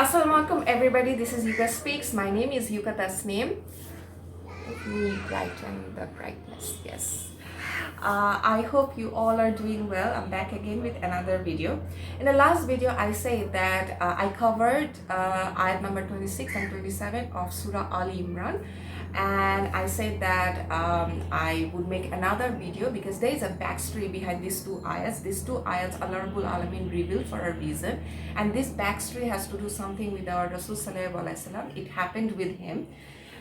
Assalamualaikum everybody, this is Yuka Speaks. My name is Yuka Tasneem. Let me brighten the brightness, yes. I hope you all are doing well. I'm back again with another video. In the last video, I said that I covered ayat number 26 and 27 of Surah Ali Imran, and I said that I would make another video because there is a backstory behind these two ayats. These two ayats Allah Rabbul Alamin revealed for a reason, and this backstory has to do something with our Rasul Sallallahu Alaihi Wasallam. It happened with him.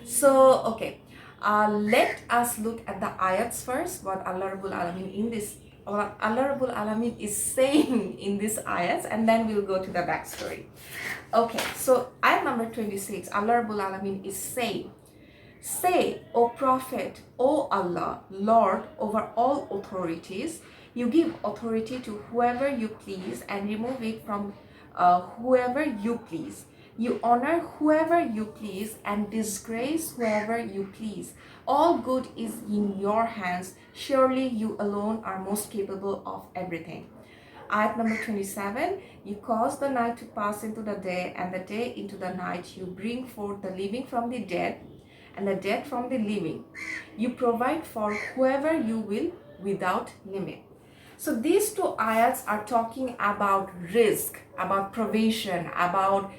So okay, let us look at the ayats first. What Allah Rabbul Alamin is saying in these ayats, and then we'll go to the backstory. Okay, so ayat number 26, Allah Rabbul Alamin is saying, "Say, O Prophet, O Allah, Lord over all authorities, you give authority to whoever you please and remove it from whoever you please. You honor whoever you please and disgrace whoever you please. All good is in your hands. Surely you alone are most capable of everything." Ayat number 27, "You cause the night to pass into the day and the day into the night. You bring forth the living from the dead and the dead from the living. You provide for whoever you will without limit." So these two ayats are talking about risk, about provision, about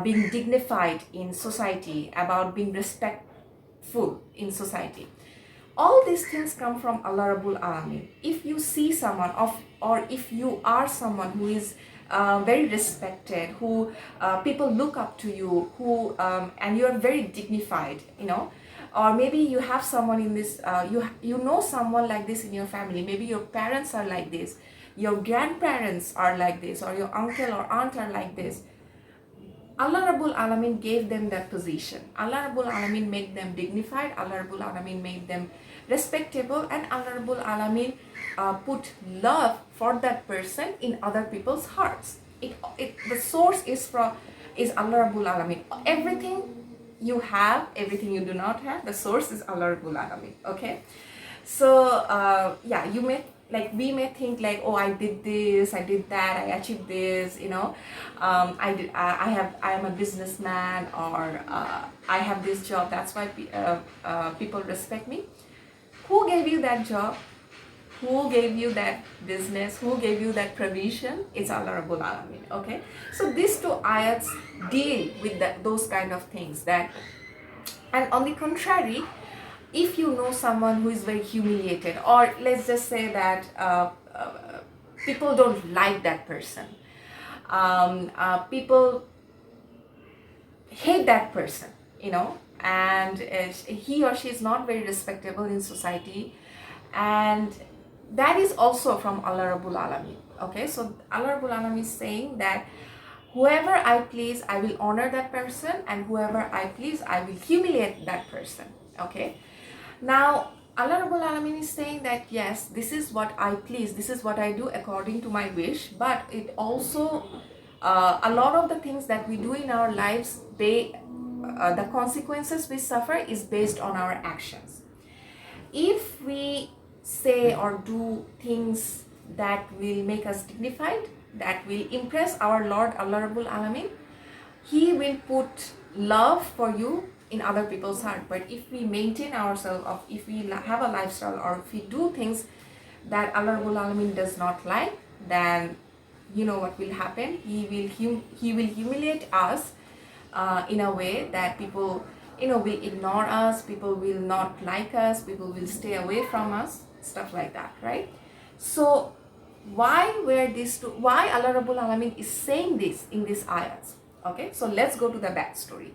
being dignified in society, about being respectful in society. All these things come from Allah Rabbul Alamin. If you see someone or if you are someone who is very respected, who people look up to you, who and you are very dignified, or maybe you have someone in this, you know someone like this in your family. Maybe your parents are like this, your grandparents are like this, or your uncle or aunt are like this. Allah Rabbul Alamin gave them that position. Allah Rabbul Alamin made them dignified. Allah Rabbul Alamin made them respectable, and Allah Rabbul Alamin put love for that person in other people's hearts. The source is Allah Rabbul Alamin. Everything you have, everything you do not have, the source is Allah Rabbul Alamin. Okay, so yeah, we may think like, oh, I did this, I did that, I achieved this, I am a businessman, or I have this job, that's why people respect me. Who gave you that job? Who gave you that business? Who gave you that provision? It's Allah Rabbul Alamin. Okay, so these two ayats deal with those kind of things. And on the contrary, if you know someone who is very humiliated, or let's just say that people don't like that person, people hate that person, and he or she is not very respectable in society, and that is also from Allah Rabbul Alamin. Okay, so Allah Rabbul Alamin is saying that whoever I please, I will honor that person, and whoever I please, I will humiliate that person. Okay, now Allah Rabbul Alamin is saying that yes, this is what I please, this is what I do according to my wish, but it also a lot of the things that we do in our lives, the consequences we suffer is based on our actions. If we say or do things that will make us dignified, that will impress our Lord Allah Rabbul Alamin, He will put love for you in other people's heart. But if we maintain ourselves, or if we have a lifestyle, or if we do things that Allah Rabbul Alamin does not like, then you know what will happen. He will humiliate us in a way that people will ignore us, people will not like us, people will stay away from us, stuff like that, right? So why Allah Rabbul Alamin is saying this in these ayats? Okay, so let's go to the backstory.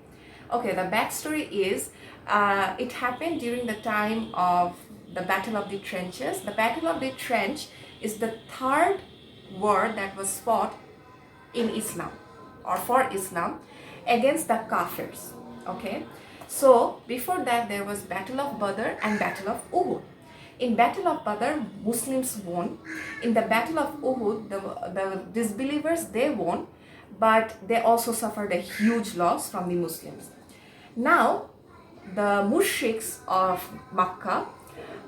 Okay, the backstory is it happened during the time of the Battle of the Trenches. The Battle of the Trench is the third war that was fought in Islam, or for Islam, against the Kafirs. Okay, so before that there was Battle of Badr and Battle of Uhud. In Battle of Badr, Muslims won. In the Battle of Uhud, the disbelievers, they won, but they also suffered a huge loss from the Muslims. Now, the mushriks of Makkah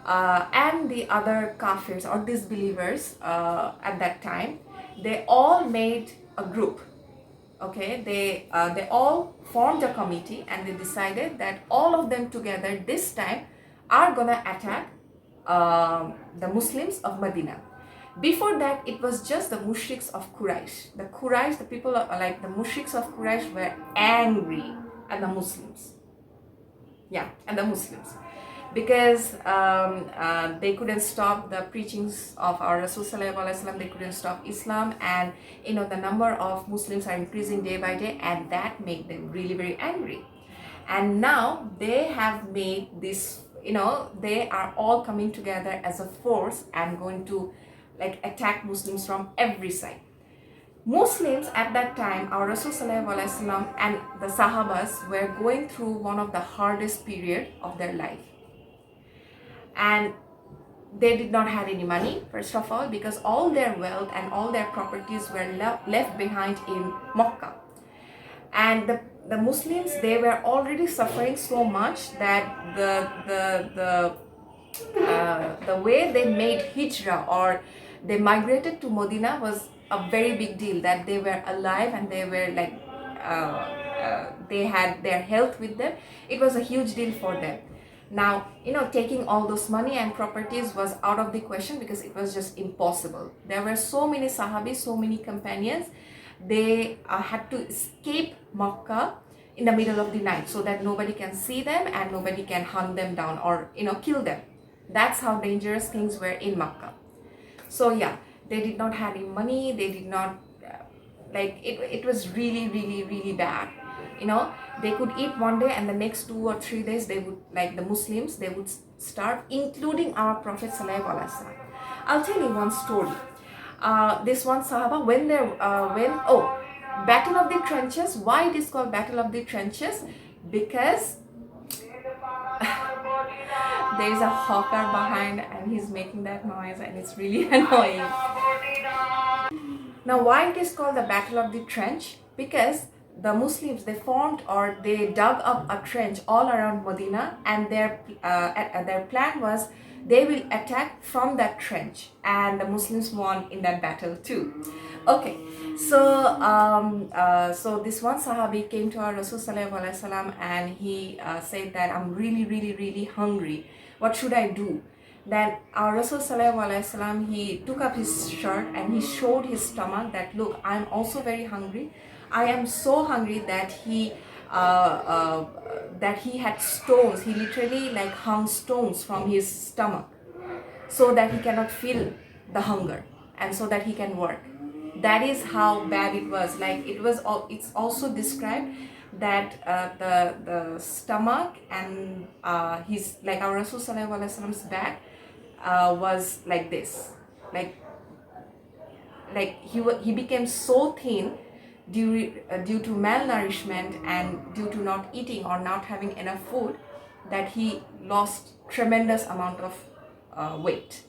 and the other kafirs or disbelievers at that time, they all made a group. Okay, they all formed a committee and they decided that all of them together this time are gonna attack the Muslims of Medina. Before that, it was just the mushriks of Quraysh. The Quraysh, the people like the mushriks of Quraysh were angry at the Muslims. Yeah, and the Muslims, because they couldn't stop the preachings of our Rasul Sallallahu Alaihi Wasallam. They couldn't stop Islam, and the number of Muslims are increasing day by day, and that made them really very angry. And now they have made this, they are all coming together as a force and going to like attack Muslims from every side. Muslims at that time, our Rasul Sallallahu Alaihi Wasallam and the Sahabas were going through one of the hardest period of their life. And they did not have any money, first of all, because all their wealth and all their properties were left behind in Mecca. And the Muslims, they were already suffering so much that the way they made hijrah, or they migrated to Medina, was a very big deal. That they were alive and they were like they had their health with them. It was a huge deal for them. Now, taking all those money and properties was out of the question, because it was just impossible. There were so many Sahabis, so many companions. They had to escape Makkah in the middle of the night so that nobody can see them and nobody can hunt them down or kill them. That's how dangerous things were in Makkah. So yeah, they did not have any money. They did not it was really, really, really bad. They could eat one day and the next 2 or 3 days they would, like the Muslims, they would starve, including our Prophet Sallallahu Alaihi Wasallam. I'll tell you one story. This one Sahaba, Battle of the Trenches. Why it is called Battle of the Trenches? Because there is a hawker behind and he's making that noise and it's really annoying. Now, why it is called the Battle of the Trench? Because the Muslims, they formed, or they dug up a trench all around Medina, and their plan was they will attack from that trench, and the Muslims won in that battle too. Okay, so this one Sahabi came to our Rasul Sallallahu Alaihi Wasallam and he said that I'm really, really, really hungry. What should I do? Then our Rasul Sallallahu Alaihi Wasallam, he took up his shirt and he showed his stomach that, look, I'm also very hungry. I am so hungry that he had stones. He literally like hung stones from his stomach so that he cannot feel the hunger and so that he can work. That is how bad it was. Like it's also described that the stomach and his, like our Rasul Sallallahu Alaihi Wasallam's back was like this, like he became so thin due to malnourishment and due to not eating or not having enough food, that he lost tremendous amount of weight.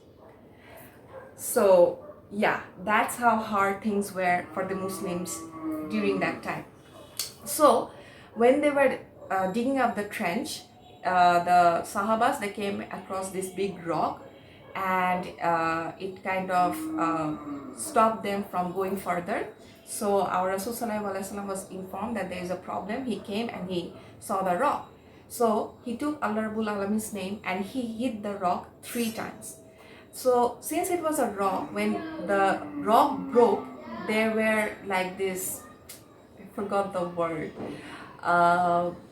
So yeah, that's how hard things were for the Muslims during that time. So when they were digging up the trench, the Sahabas, they came across this big rock, and it kind of stopped them from going further. So our Rasul Sallallahu Alaihi Wasallam was informed that there is a problem. He came and he saw the rock. So he took Allah Rabbul Alamin's name and he hit the rock 3 times. So since it was a rock, when the rock broke, there were like this, I forgot the word,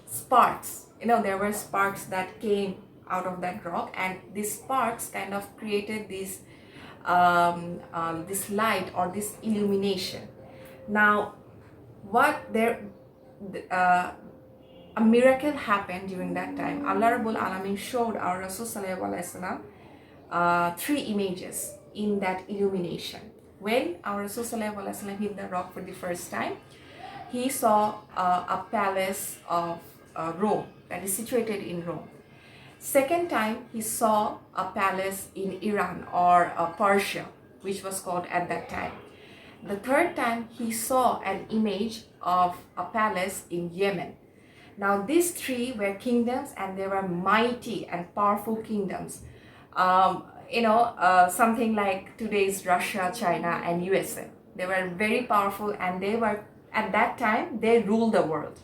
sparks. There were sparks that came out of that rock, and these sparks kind of created this this light or this illumination. Now, a miracle happened during that time. Allah Rabbul Alamin showed our Rasul Sallallahu Alaihi Wasallam 3 images in that illumination. When our Rasul Sallallahu Alaihi Wasallam hit the rock for the first time, he saw a palace of Rome that is situated in Rome. Second time, he saw a palace in Iran or Persia, which was called at that time. The third time, he saw an image of a palace in Yemen. Now, these 3 were kingdoms, and they were mighty and powerful kingdoms. Something like today's Russia, China, and USA. They were very powerful, and they were At that time, they ruled the world.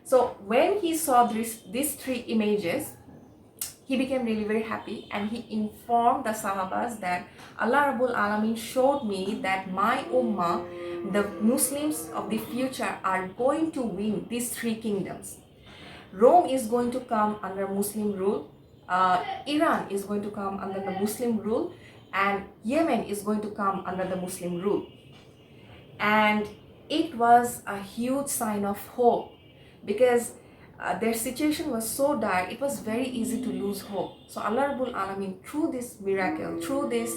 So when he saw these three images, he became really very happy, and he informed the Sahabas that Allah Rabbul Alamin showed me that my ummah, the Muslims of the future, are going to win these three kingdoms. Rome is going to come under Muslim rule, Iran is going to come under the Muslim rule, and Yemen is going to come under the Muslim rule. And it was a huge sign of hope, because their situation was so dire, it was very easy to lose hope. So Allah Rabbul Alamin, through this miracle, through this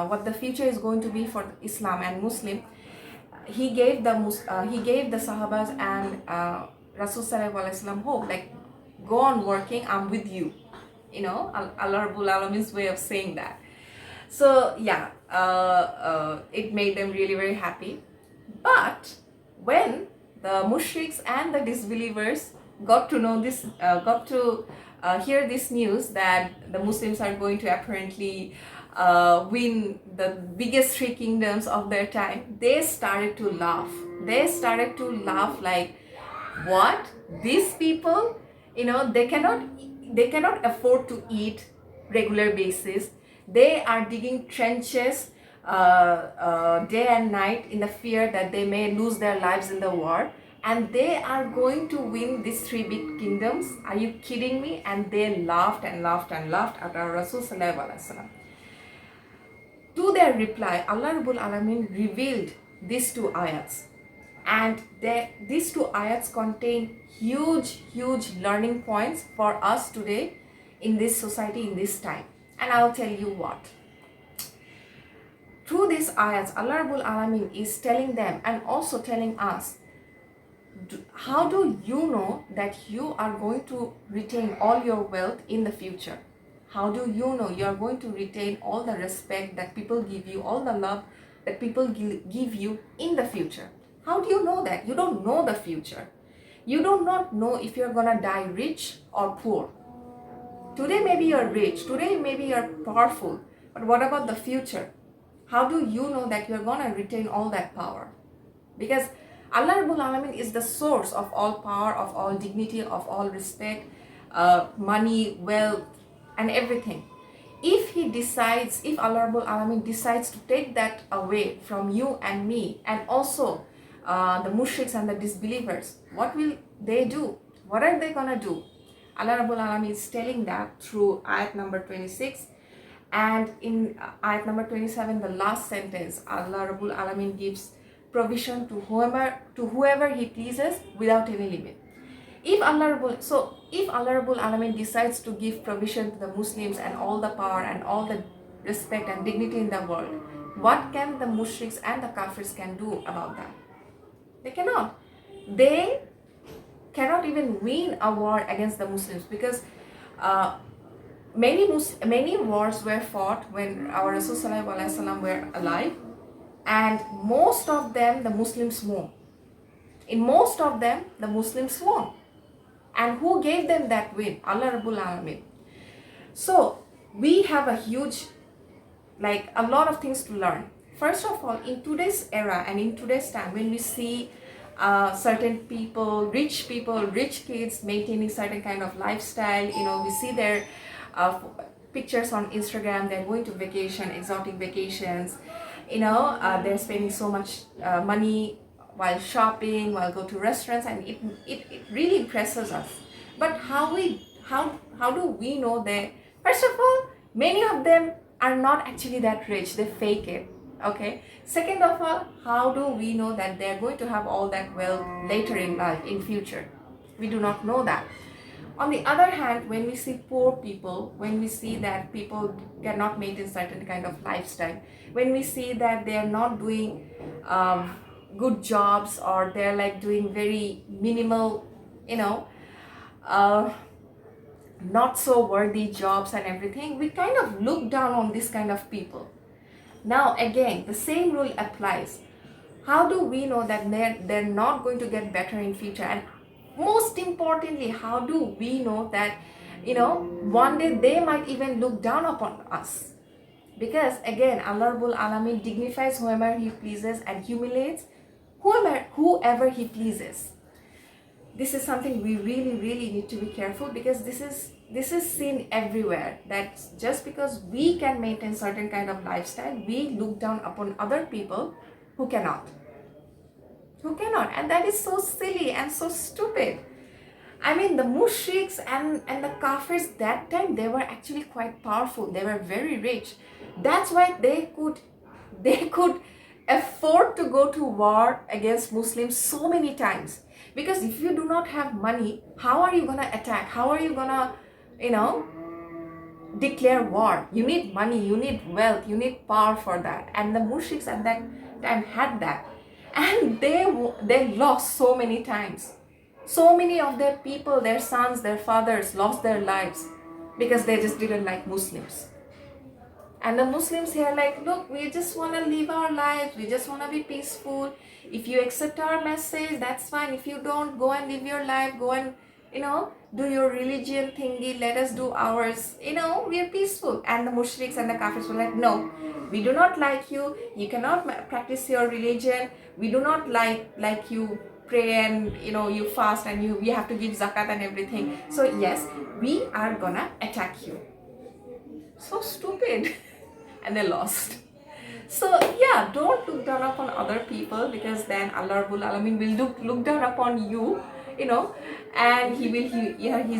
what the future is going to be for Islam and Muslim, he gave the Sahabas and Rasul Sallallahu Alaihi Wasallam hope, like, go on working, I'm with you. Allah Rabbul Alamin's way of saying that. So yeah, it made them really very happy. But when the mushriks and the disbelievers got to know this, hear this news that the Muslims are going to apparently win the biggest three kingdoms of their time, they started to laugh. They started to laugh like, what? These people, they cannot afford to eat regular basis. They are digging trenches day and night in the fear that they may lose their lives in the war, and they are going to win these three big kingdoms. Are you kidding me? And they laughed and laughed and laughed at our Rasul Sallallahu Alaihi Wasallam. To their reply, Allah Rabbul Alamin revealed these two ayats, and these two ayats contain huge learning points for us today in this society, in this time. And I'll tell you what. Through these ayats, Allah Rabbul Alamin is telling them and also telling us, how do you know that you are going to retain all your wealth in the future? How do you know you are going to retain all the respect that people give you, all the love that people give you in the future? How do you know that? You don't know the future. You do not know if you're gonna die rich or poor. Today maybe you're rich, today maybe you're powerful, but what about the future? How do you know that you're gonna retain all that power? Because Allah Rabbul Alamin is the source of all power, of all dignity, of all respect, money, wealth, and everything. If Allah Rabbul Alamin decides to take that away from you and me, and also the mushriks and the disbelievers, what will they do? What are they gonna do? Allah Rabbul Alamin is telling that through ayat number 26, and in ayat number 27, the last sentence, Allah Rabbul Alamin gives provision to whoever He pleases without any limit. If Allah Rabbul Alamin decides to give provision to the Muslims and all the power and all the respect and dignity in the world, what can the mushriks and the kafirs can do about that? They cannot. They cannot even win a war against the Muslims, because many wars were fought when our Rasul Sallallahu Alaihi Wasallam were alive, and most of them the Muslims won. In most of them the Muslims won. And who gave them that win? Allah Rabbul Alamin. So we have a lot of things to learn. First of all, in today's era and in today's time, when we see certain people, rich kids maintaining certain kind of lifestyle, we see their pictures on Instagram, they're going to vacation, exotic vacations, they're spending so much money while shopping, while go to restaurants, and it really impresses us. But how do we know that? First of all, many of them are not actually that rich, they fake it. Okay. Second of all, how do we know that they're going to have all that wealth later in life, in future? We do not know that. On the other hand, when we see poor people, when we see that people cannot maintain certain kind of lifestyle, when we see that they are not doing good jobs, or they're like doing very minimal, not so worthy jobs and everything, we kind of look down on this kind of people. Now again, the same rule applies. How do we know that they're not going to get better in future? And most importantly, how do we know that one day they might even look down upon us? Because again, Allah Rabbul Alamin dignifies whoever He pleases and humiliates whoever He pleases. This is something we really need to be careful, because this is seen everywhere, that just because we can maintain certain kind of lifestyle, we look down upon other people who cannot. And that is so silly and so stupid. I mean, the mushriks and the kafirs that time, they were actually quite powerful. They were very rich. That's why they could afford to go to war against Muslims so many times. Because if you do not have money, how are you gonna attack? How are you gonna, declare war? You need money, you need wealth, you need power for that. And the mushriks at that time had that, and they lost so many times. So many of their people, their sons, their fathers lost their lives because they just didn't like Muslims. And the Muslims here like, look, we just want to live our lives, we just want to be peaceful. If you accept our message, that's fine. If you don't, go and live your life, go and do your religion thingy, let us do ours, we are peaceful. And the mushriks and the kafirs were like, no, we do not like you, you cannot practice your religion, we do not like you pray and you fast and you have to give zakat and everything, so yes, we are gonna attack you. So stupid. And they lost. So yeah, don't look down upon other people, because then Allah Rabbul Alamin will look down upon you, and he's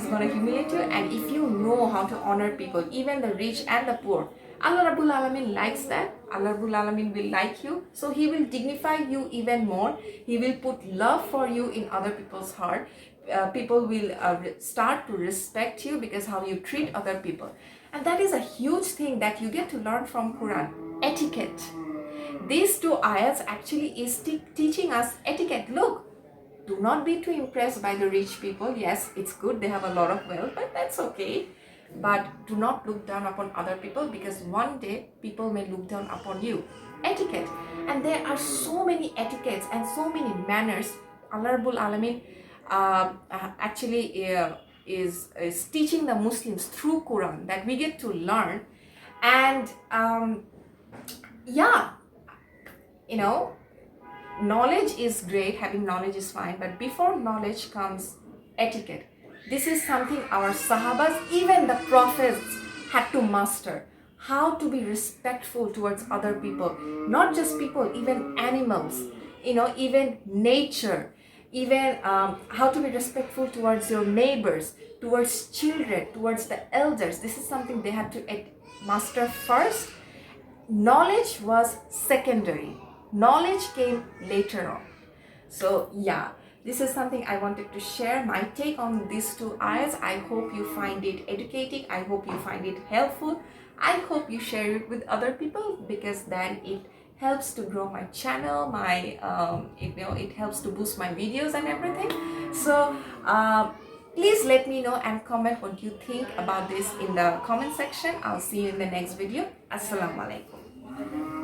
gonna humiliate you. And if you know how to honor people, even the rich and the poor, Allah Rabbul Alamin likes that. Allah Rabbul Alamin will like you, so He will dignify you even more. He will put love for you in other people's heart. People will start to respect you because how you treat other people. And that is a huge thing that you get to learn from Quran. Etiquette. These two ayats actually is teaching us etiquette. Look, do not be too impressed by the rich people. Yes, it's good, they have a lot of wealth, but that's okay. But do not look down upon other people, because one day people may look down upon you. Etiquette. And there are so many etiquettes and so many manners Allah Rabbul Alamin actually is teaching the Muslims through Quran, that we get to learn. And knowledge is great, having knowledge is fine, but before knowledge comes etiquette. This is something our Sahabas, even the prophets, had to master. How to be respectful towards other people, not just people, even animals, even nature, even how to be respectful towards your neighbors, towards children, towards the elders. This is something they had to master first. Knowledge was secondary. Knowledge came later on. So yeah, this is something I wanted to share, my take on these two ayahs. I hope you find it educating. I hope you find it helpful. I hope you share it with other people, because then it helps to grow my channel, it helps to boost my videos and everything. So please let me know and comment what you think about this in the comment section. I'll see you in the next video. Assalamu alaikum.